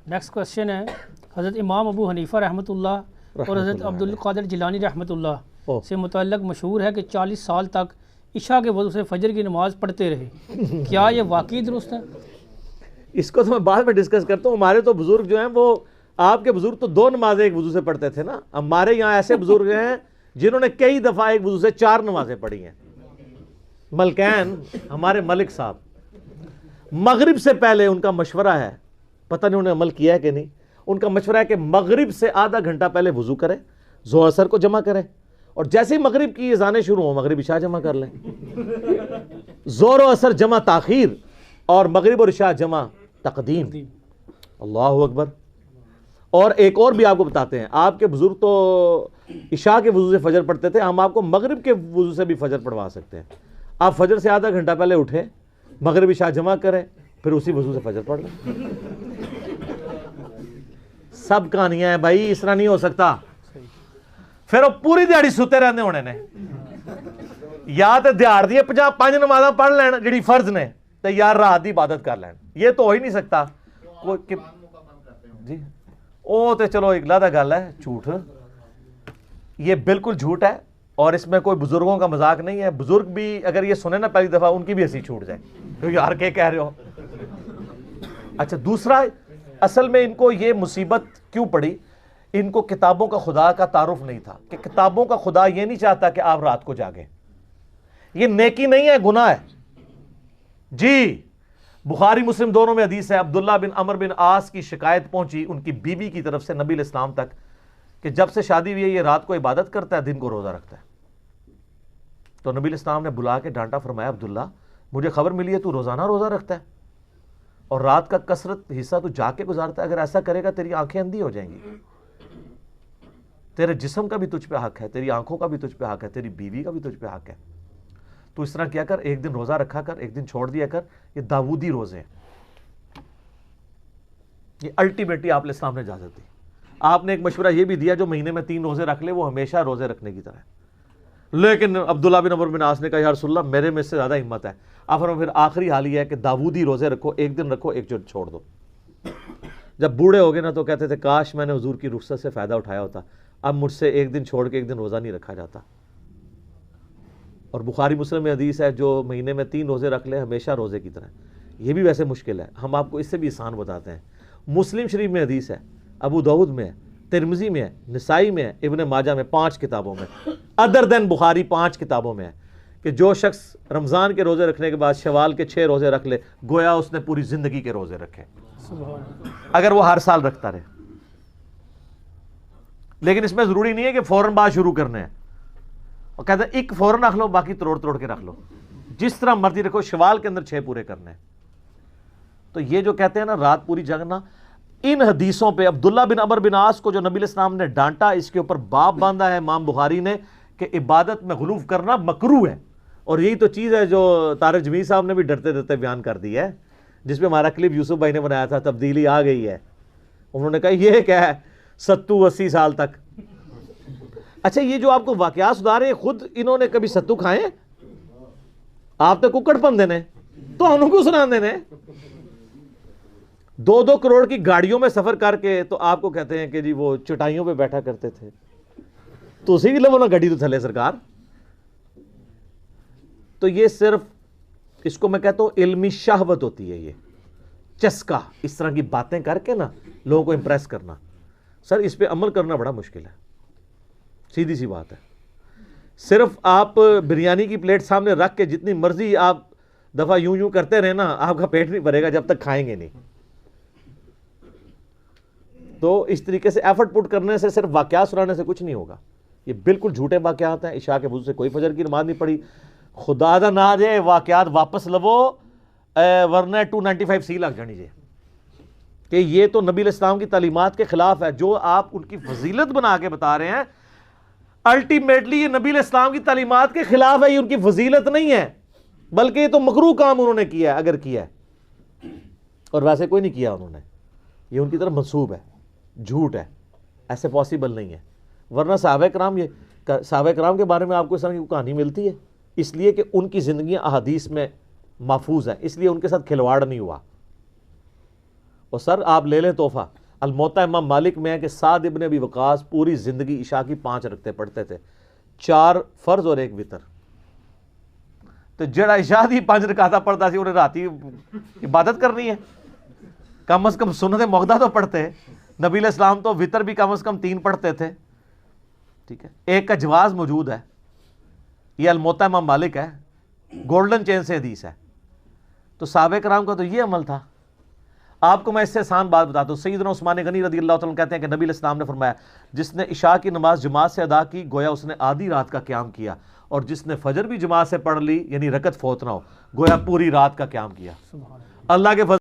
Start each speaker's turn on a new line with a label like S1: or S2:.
S1: Next question ہے حضرت امام ابو حنیفہ رحمۃ اللہ اور حضرت عبدالقادر جیلانی رحمۃ اللہ سے متعلق مشہور ہے کہ 40 سال تک عشاء کے وضو سے فجر کی نماز پڑھتے رہے، کیا یہ واقعی درست ہے؟
S2: اس کو تو میں بعد میں ڈسکس کرتا ہوں. ہمارے تو بزرگ جو ہیں وہ، آپ کے بزرگ تو 2 نمازیں ایک وضو سے پڑھتے تھے نا. ہمارے یہاں ایسے بزرگ ہیں جنہوں نے کئی دفعہ ایک وضو سے 4 نمازیں پڑھی ہیں. ملکین ہمارے ملک صاحب، مغرب سے پہلے ان کا مشورہ ہے، پتہ نہیں انہوں نے عمل کیا ہے کہ نہیں، ان کا مشورہ ہے کہ مغرب سے آدھا گھنٹہ پہلے وضو کریں، ظہر اثر کو جمع کریں، اور جیسے ہی مغرب کی اذانیں شروع ہوں مغرب عشاء جمع کر لیں. ظہر و اثر جمع تاخیر اور مغرب اور عشاء جمع تقدیم. اللہ اکبر. اور ایک اور بھی آپ کو بتاتے ہیں، آپ کے بزرگ تو عشاء کے وضو سے فجر پڑھتے تھے، ہم آپ کو مغرب کے وضو سے بھی فجر پڑھوا سکتے ہیں. آپ فجر سے آدھا گھنٹہ پہلے اٹھیں، مغرب عشاء جمع کریں، پھر اسی وضو سے فجر پڑھ لیں. سب کہانیاں ہیں بھائی، اس طرح نہیں ہو سکتا. پھر وہ پوری دیہڑی ستے رہنے ہونے نے، یا تو دیہڑ دی 5 نمازاں پڑھ لین جڑی فرض نے، تو یار رات دی عبادت کر لین. یہ تو ہو ہی نہیں سکتا. جی وہ تو چلو ایک علیحدہ گل ہے، جھوٹ، یہ بالکل جھوٹ ہے، اور اس میں کوئی بزرگوں کا مذاق نہیں ہے. بزرگ بھی اگر یہ سنیں نا پہلی دفعہ، ان کی بھی ہنسی چھوٹ جائے تو یار کیا کہہ رہے ہو. اچھا دوسرا، اصل میں ان کو یہ مصیبت کیوں پڑی، ان کو کتابوں کا خدا کا تعارف نہیں تھا، کہ کتابوں کا خدا یہ نہیں چاہتا کہ آپ رات کو جاگیں. یہ نیکی نہیں ہے، گناہ ہے. جی بخاری مسلم دونوں میں حدیث ہے، عبداللہ بن عمر بن عاص کی شکایت پہنچی ان کی بیوی کی طرف سے نبی علیہ السلام تک کہ جب سے شادی ہوئی ہے یہ رات کو عبادت کرتا ہے، دن کو روزہ رکھتا ہے. تو نبی علیہ السلام نے بلا کے ڈانٹا، فرمایا عبداللہ مجھے خبر ملی ہے تو روزانہ روزہ رکھتا ہے اور رات کا کثرت حصہ تو جا کے گزارتا ہے. اگر ایسا کرے گا تیری آنکھیں اندھی ہو جائیں گی. تیرے جسم کا بھی تجھ پہ حق ہے، تیری آنکھوں کا بھی تجھ پہ حق ہے، تیری بیوی کا بھی تجھ پہ حق ہے. تو اس طرح کیا کر، ایک دن روزہ رکھا کر، ایک دن چھوڑ دیا کر. یہ داودی روزے ہیں. یہ الٹیمیٹلی آپ علیہ السلام نے اجازت دی. آپ نے ایک مشورہ یہ بھی دیا جو مہینے میں 3 روزے رکھ لے وہ ہمیشہ روزے رکھنے کی طرح ہے. لیکن عبداللہ بن عمر بن عاص نے کہا یا رسول اللہ میرے میں سے زیادہ ہمت ہے. آپ فرمایا پھر آخری حال یہ ہے کہ داودی روزے رکھو، ایک دن رکھو، ایک دن چھوڑ دو. جب بوڑھے ہو گئے نا تو کہتے تھے کاش میں نے حضور کی رخصت سے فائدہ اٹھایا ہوتا، اب مجھ سے ایک دن چھوڑ کے ایک دن روزہ نہیں رکھا جاتا. اور بخاری مسلم میں حدیث ہے جو مہینے میں 3 روزے رکھ لے ہمیشہ روزے کی طرح. یہ بھی ویسے مشکل ہے، ہم آپ کو اس سے بھی آسان بتاتے ہیں. مسلم شریف میں حدیث ہے، ابو داؤد میں ہے، ترمذی میں ہے، نسائی میں ہے، ابن ماجہ میں، 5 کتابوں میں، ادر دین بخاری 5 کتابوں میں ہے کہ جو شخص رمضان کے روزے رکھنے کے بعد شوال کے 6 روزے رکھ لے گویا اس نے پوری زندگی کے روزے رکھے، اگر وہ ہر سال رکھتا رہے. لیکن اس میں ضروری نہیں ہے کہ فوراً بعد شروع کرنے ہیں. اور کہتے ہیں ایک فوراً رکھ لو، باقی توڑ کے رکھ لو، جس طرح مرضی رکھو، شوال کے اندر 6 پورے کرنے ہیں. تو یہ جو کہتے ہیں نا رات پوری جاگنا، ان حدیثوں پہ عبداللہ بن عمر بن عاص کو جو نبی علیہ السلام نے ڈانٹا، اس کے اوپر باب باندھا ہے امام بخاری نے کہ عبادت میں غلو کرنا مکروہ ہے. اور یہی تو چیز ہے جو طارق جمیل صاحب نے بھی ڈرتے ڈرتے بیان کر دی ہے، جس پہ ہمارا کلپ یوسف بھائی نے بنایا تھا، تبدیلی آ گئی ہے. انہوں نے کہا یہ کیا ہے 70-80 سال تک. اچھا یہ جو آپ کو واقعات سنا رہے ہیں، خود انہوں نے کبھی ستو کھائے؟ آپ تو ککڑ پن دینے تو انہوں کو سنا دینے. 2-2 کروڑ کی گاڑیوں میں سفر کر کے تو آپ کو کہتے ہیں کہ جی وہ چٹائیوں پہ بیٹھا کرتے تھے. تو اسی بھی لو نا گاڑی تو تھلے سرکار. تو یہ صرف اس کو میں کہتا ہوں علمی شہوت ہوتی ہے، یہ چسکا، اس طرح کی باتیں کر کے نا لوگوں کو امپریس کرنا. سر اس پہ عمل کرنا بڑا مشکل ہے، سیدھی سی بات ہے. صرف آپ بریانی کی پلیٹ سامنے رکھ کے جتنی مرضی آپ دفعہ یوں کرتے رہے نا، آپ کا پیٹ نہیں بھرے گا جب تک کھائیں گے نہیں. تو اس طریقے سے ایفرٹ پٹ کرنے سے، صرف واقعات سنانے سے کچھ نہیں ہوگا. یہ بالکل جھوٹے واقعات ہیں. عشاء کے وضو سے کوئی فجر کی نماز نہیں پڑھی. خدا دا نہ جائے واقعات واپس لو ورنہ 295 سی لگ جانی جائے کہ یہ تو نبی علیہ السلام کی تعلیمات کے خلاف ہے. جو آپ ان کی فضیلت بنا کے بتا رہے ہیں، الٹیمیٹلی یہ نبی علیہ السلام کی تعلیمات کے خلاف ہے. یہ ان کی فضیلت نہیں ہے، بلکہ یہ تو مکروہ کام انہوں نے کیا ہے اگر کیا ہے، اور ویسے کوئی نہیں کیا انہوں نے. یہ ان کی طرف منسوب ہے، جھوٹ ہے، ایسے پاسبل نہیں ہے. ورنہ صحابہ کرام کے بارے میں آپ کو اس طرح کی کہانی ملتی ہے اس لیے کہ ان کی زندگیاں احادیث میں محفوظ ہیں، اس لیے ان کے ساتھ کھلواڑ نہیں ہوا. اور سر آپ لے لیں تحفہ، الموطا امام مالک میں ہے کہ سعد ابن ابی وقاص پوری زندگی عشاء کی 5 رکعتیں پڑھتے تھے، 4 فرض اور 1 وتر. تو جڑا عشاء دی 5 رکعتاں پڑھتا سی انہیں راتی عبادت کرنی ہے، کم از کم سنت موقدہ تو پڑھتے. نبی علیہ السلام تو وتر بھی کم از کم 3 پڑھتے تھے. ٹھیک ہے، ایک کا جواز موجود ہے، یہ الموطا امام مالک ہے، گولڈن چین سے حدیث ہے. تو صحابہ کرام کا تو یہ عمل تھا. آپ کو میں اس سے آسان بات بتاتا ہوں. سیدنا عثمان غنی رضی اللہ تعالیٰ کہتے ہیں کہ نبی علیہ السلام نے فرمایا جس نے عشاء کی نماز جماعت سے ادا کی گویا اس نے آدھی رات کا قیام کیا، اور جس نے فجر بھی جماعت سے پڑھ لی یعنی رکعت فوت نہ ہو گویا پوری رات کا قیام کیا. اللہ کے فضل